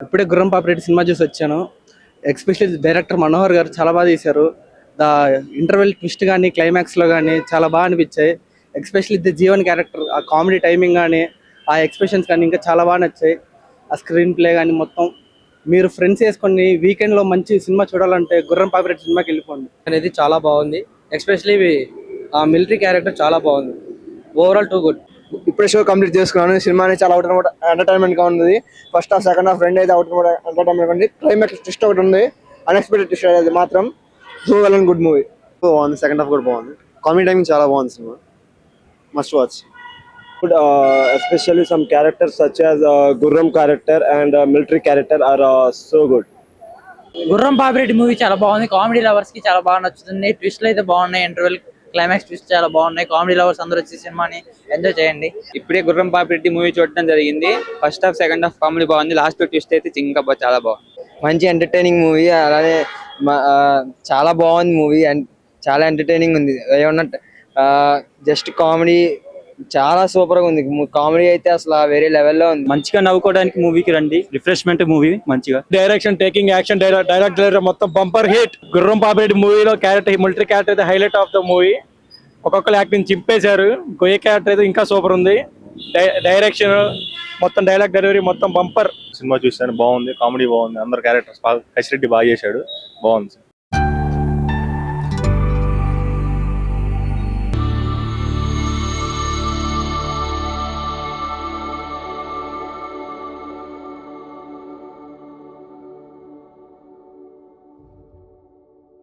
ఇప్పుడే గుర్రం పాపిరెడ్డి సినిమా చూసి వచ్చాను. ఎస్పెషల్లీ డైరెక్టర్ మనోహర్ గారు చాలా బాగా తీశారు. ద ఇంటర్వెల్ ట్విస్ట్ కానీ క్లైమాక్స్లో కానీ చాలా బాగా అనిపించాయి. ఎస్పెషల్లీ ది జీవన్ క్యారెక్టర్ ఆ కామెడీ టైమింగ్ కానీ ఆ ఎక్స్ప్రెషన్స్ కానీ ఇంకా చాలా బాగా నచ్చాయి. ఆ స్క్రీన్ ప్లే కానీ మొత్తం మీరు ఫ్రెండ్స్ వేసుకొని వీకెండ్లో మంచి సినిమా చూడాలంటే గుర్రం పాపిరెడ్డి సినిమాకి వెళ్ళిపోండి. అనేది చాలా బాగుంది. ఎస్పెషల్లీ ఆ మిలిటరీ క్యారెక్టర్ చాలా బాగుంది. Overall too good. ఇప్పుడే షో కంప్లీట్ చేసుకున్నాను. సినిమా అనేది చాలా అవుట్ అనమాట ఎంటర్టైన్మెంట్ గా ఉంది. ఫస్ట్ హాఫ్ సెకండ్ హాఫ్ రెండు అయితే అవుట్ అనమాట ఎంటర్టైన్మెంట్ ఉంది. క్లైమాక్స్ ట్విస్ట్ ఒకటి ఉంది, అన్ఎక్స్పెక్టెడ్ ట్విస్ట్ అనేది మాత్రం so well and good movie. బాగుంది. సెకండ్ హాఫ్ కూడా బాగుంది. కామెడీ టైమింగ్ చాలా బాగుంది. Cinema must watch. Good, especially some characters such as Gurram character and military character are so good. గుర్రం పాపిరెడ్డి మూవీ చాలా బాగుంది. కామెడీ లవర్స్ కి చాలా బాగా నచ్చుతుంది. ట్విస్ట్లు అయితే బాగున్నాయి. ఇంటర్వెల్ క్లైమాక్స్ ట్విస్ట్ చాలా బాగున్నాయి. కామెడీ లవర్స్ అందరూ వచ్చి సినిమాని ఎంజాయ్ చేయండి. ఇప్పుడే గుర్రం పాపిరెడ్డి మూవీ చూడడం జరిగింది. First half second half comedy బాగుంది. లాస్ట్ ట్విస్ట్ అయితే ఇంకా చాలా బాగుంది. మంచి ఎంటర్టైనింగ్ మూవీ. అలానే చాలా బాగుంది మూవీ. అండ్ చాలా ఎంటర్టైనింగ్ ఉంది. ఏమన్నా జస్ట్ కామెడీ చాలా సూపర్ గా ఉంది. కామెడీ అయితే అసలు వేరే లెవెల్లో ఉంది. మంచిగా నవ్వుకోవడానికి మూవీకి రండి. రిఫ్రెష్మెంట్ మూవీ మంచిగా. డైరెక్షన్, టేకింగ్ యాక్షన్, డైరెక్టర్ మొత్తం బంపర్ హిట్. గుర్రం పాపిరెడ్డి మూవీలో క్యారెక్టర్, మిలిటరీ క్యారెక్టర్ అయితే హైలైట్ ఆఫ్ ద మూవీ. ఒక్కొక్కరు యాక్టింగ్ చింపేశారు. గొయ్య క్యారెక్టర్ అయితే ఇంకా సూపర్ ఉంది. డైరెక్షన్ మొత్తం, డైలాగ్ డెలివరీ మొత్తం బంపర్. సినిమా చూసాను, బాగుంది. కామెడీ బాగుంది. అందరు క్యారెక్టర్స్ కసిరెడ్డి బాగా చేశాడు. బాగుంది.